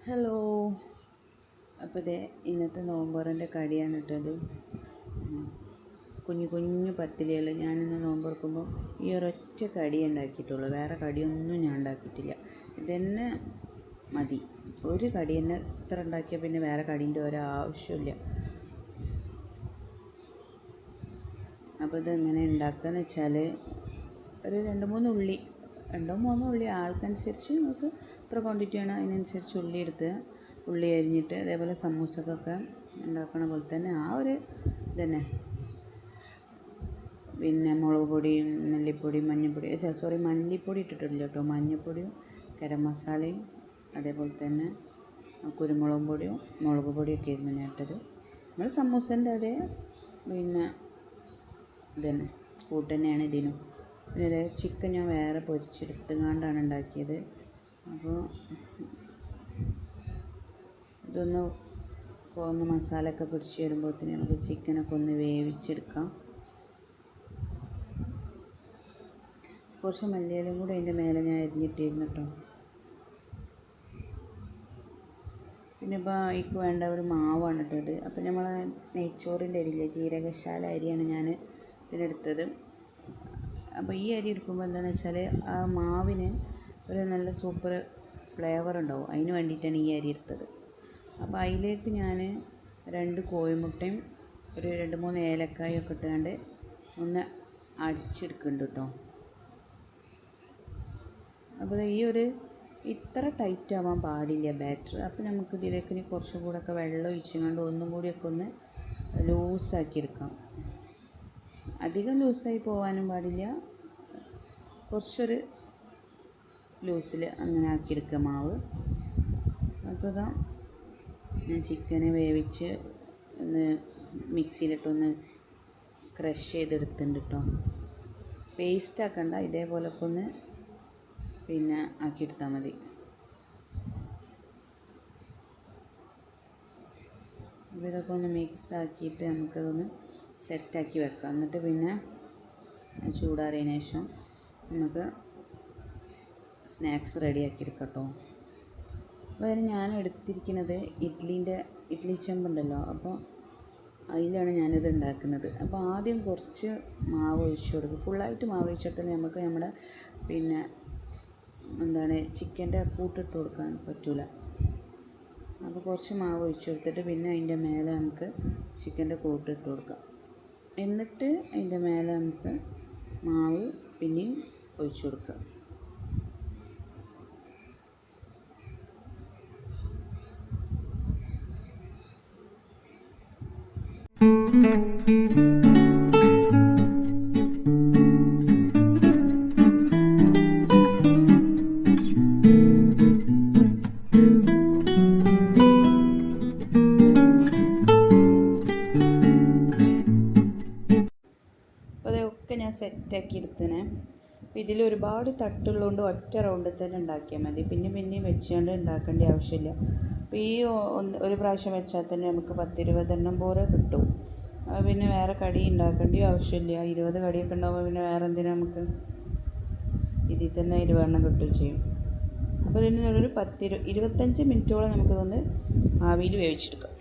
Hello. അപ്പോൾ ഇതേ ഇന്നത്തെ നോമ്പറിൻ്റെ കടിയാണ് ഇട്ടത്. കുഞ്ഞു കുഞ്ഞു പത്തിലുകൾ ഞാനിന്ന് നോമ്പറക്കുമ്പോൾ ഈ ഒരൊറ്റ കടി ഉണ്ടാക്കിയിട്ടുള്ളൂ. വേറെ കടിയൊന്നും ഞാൻ ഉണ്ടാക്കിയിട്ടില്ല. ഇതന്നെ മതി. ഒരു കടി തന്നെ ഇത്ര ഉണ്ടാക്കിയാൽ പിന്നെ വേറെ കടീൻ്റെ ഒരാവശ്യമില്ല. അപ്പോൾ ഇതെങ്ങനെ ഉണ്ടാക്കുകയെന്ന് വെച്ചാൽ ഒരു 2-3 ഉള്ളി ആൾക്കനുസരിച്ച് നമുക്ക് എത്ര ക്വാണ്ടിറ്റി വേണം അതിനനുസരിച്ച് ഉള്ളി അരിഞ്ഞിട്ട് അതേപോലെ സമൂസക്കൊക്കെ ഉണ്ടാക്കണ പോലെ തന്നെ ആ ഒരു ഇതന്നെ. പിന്നെ മുളക് പൊടിയും മല്ലിപ്പൊടിയും മല്ലിപ്പൊടി ഇട്ടിട്ടില്ല കേട്ടോ. മഞ്ഞൾപ്പൊടിയും ഗരം മസാലയും അതേപോലെ തന്നെ കുരുമുളക് പൊടിയും മുളക് പൊടിയൊക്കെ ആയിരുന്നു ഞാൻ ഇട്ടത്. നമ്മൾ സമൂസൻ്റെ അതേ പിന്നെ ഇതന്നെ കൂട്ട് തന്നെയാണ് ഇതിനും. പിന്നെ ചിക്കൻ ഞാൻ വേറെ പൊരിച്ചെടുത്തുകൊണ്ടാണ് ഉണ്ടാക്കിയത്. അപ്പോൾ ഇതൊന്ന് മസാലയൊക്കെ പിടിച്ച് വരുമ്പോഴത്തേന് നമുക്ക് ചിക്കനൊക്കെ ഒന്ന് വേവിച്ചെടുക്കാം. കുറച്ച് മല്ലിയിലയും കൂടി അതിൻ്റെ മേലെ ഞാൻ അരിഞ്ഞിട്ടിരുന്നു കേട്ടോ. പിന്നെ ഇപ്പോൾ അതിക്ക് വേണ്ട ഒരു മാവാണ് ഇട്ടത്. അപ്പോൾ നമ്മൾ നെയ്ച്ചോറിൻ്റെ അരിയില്ലേ, ജീരകശാല അരിയാണ് ഞാൻ ഇതിനെടുത്തത്. അപ്പോൾ ഈ അരി എടുക്കുമ്പോൾ എന്താണെന്ന് വെച്ചാൽ ആ മാവിന് ഒരു നല്ല സൂപ്പർ ഫ്ലേവർ ഉണ്ടാവും. അതിന് വേണ്ടിയിട്ടാണ് ഈ അരി എടുത്തത്. അപ്പോൾ അതിലേക്ക് ഞാൻ 2 കോഴിമുട്ടയും ഒരു 2-3 ഏലക്കായും ഒക്കെ ഇട്ടുകൊണ്ട് ഒന്ന് അടിച്ചെടുക്കുന്നുണ്ട് കേട്ടോ. അപ്പോൾ ഇത്ര ടൈറ്റ് ആവാൻ പാടില്ല ബാറ്റർ. അപ്പോൾ നമുക്ക് ഇതിലേക്ക് ഇനി കുറച്ചും കൂടെ ഒക്കെ വെള്ളം ഒഴിച്ചുകൊണ്ട് ഒന്നും കൂടിയൊക്കെ ഒന്ന് ലൂസാക്കി എടുക്കാം. അധികം ലൂസായി പോകാനും പാടില്ല, കുറച്ചൊരു ലൂസിൽ അങ്ങനെ ആക്കിയെടുക്കുക മാവ്. അപ്പോൾ ഞാൻ ചിക്കനെ വേവിച്ച് ഒന്ന് മിക്സിയിലിട്ടൊന്ന് ക്രഷ് ചെയ്തെടുത്തിട്ടുണ്ട് കേട്ടോ. പേസ്റ്റ് ആക്കണ്ട, ഇതേപോലൊക്കെ ഒന്ന് പിന്നെ ആക്കിയെടുത്താൽ മതി. അപ്പോൾ ഇതൊക്കെ ഒന്ന് മിക്സ് ആക്കിയിട്ട് നമുക്കതൊന്ന് സെറ്റാക്കി വെക്കാം. എന്നിട്ട് പിന്നെ ചൂടാറിയതിന് ശേഷം നമുക്ക് സ്നാക്സ് റെഡിയാക്കി എടുക്കാം കേട്ടോ. അപ്പോൾ അതിന് ഞാൻ എടുത്തിരിക്കുന്നത് ഇഡ്ഡലി ചെമ്പുണ്ടല്ലോ, അപ്പോൾ അതിലാണ് ഞാനിത് ഉണ്ടാക്കുന്നത്. അപ്പോൾ ആദ്യം കുറച്ച് മാവ് ഒഴിച്ച് കൊടുക്കും. ഫുള്ളായിട്ട് മാവ് ഒഴിച്ചിട്ടാൽ നമുക്ക് നമ്മുടെ പിന്നെ ചിക്കൻ്റെ കൂട്ടിട്ട് കൊടുക്കാൻ പറ്റില്ല. അപ്പോൾ കുറച്ച് മാവ് ഒഴിച്ച് കൊടുത്തിട്ട് പിന്നെ അതിൻ്റെ മേലെ നമുക്ക് ചിക്കൻ്റെ കൂട്ടിട്ട് കൊടുക്കാം. എന്നിട്ട് അതിൻ്റെ മേലെ നമുക്ക് മാവ് പിന്നെയും ഒഴിച്ച് കൊടുക്കുക. അപ്പോൾ അതൊക്കെ ഞാൻ സെറ്റാക്കി എടുത്തതിനെ. അപ്പോൾ ഇതിൽ ഒരുപാട് തട്ടുള്ളതുകൊണ്ട് ഒറ്റ റൗണ്ടിൽ തന്നെ ഉണ്ടാക്കിയാൽ മതി. പിന്നെയും വെച്ചുകൊണ്ട് ഉണ്ടാക്കേണ്ട ആവശ്യമില്ല. അപ്പോൾ ഈ ഒരു പ്രാവശ്യം വെച്ചാൽ തന്നെ നമുക്ക് 10-20 എണ്ണം പോലെ കിട്ടും. പിന്നെ വേറെ കടി ഉണ്ടാക്കേണ്ട ആവശ്യമില്ല. 20 കടിയൊക്കെ ഉണ്ടാകുമ്പോൾ പിന്നെ വേറെ എന്തിനാ, നമുക്ക് ഇതിൽ തന്നെ 20 എണ്ണം കിട്ടുകയും ചെയ്യും. അപ്പോൾ ഇതിന് ഒരു 25 മിനിറ്റോളം നമുക്കിതൊന്ന് ആവിയിൽ വേവിച്ചെടുക്കാം.